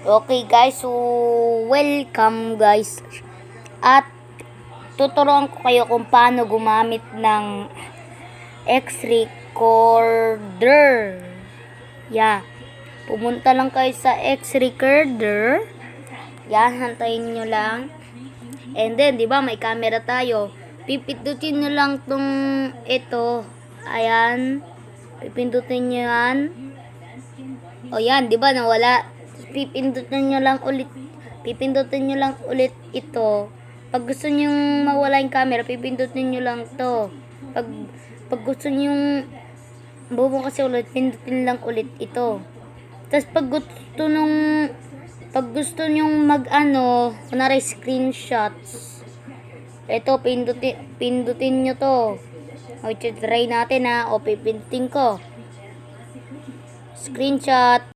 Okay guys, so welcome guys. At tuturuan ko kayo kung paano gumamit ng X-Recorder. Pumunta lang kayo sa X-Recorder. Hantayin nyo lang. And then, di ba may camera tayo. Pipindutin nyo lang tong ito. Ayan. Pipindutin nyo yan. O yan, di ba nawala? Pipindutin nyo lang ulit ito. Pag gusto nyo mawala yung camera, pipindutin nyo lang to. Pag gusto nyo bumukas ulit, pindutin lang ulit ito. Tapos pag gusto nyo kunwari screenshots, ito, pindutin nyo to. O, try natin o pipindutin ko. Screenshot.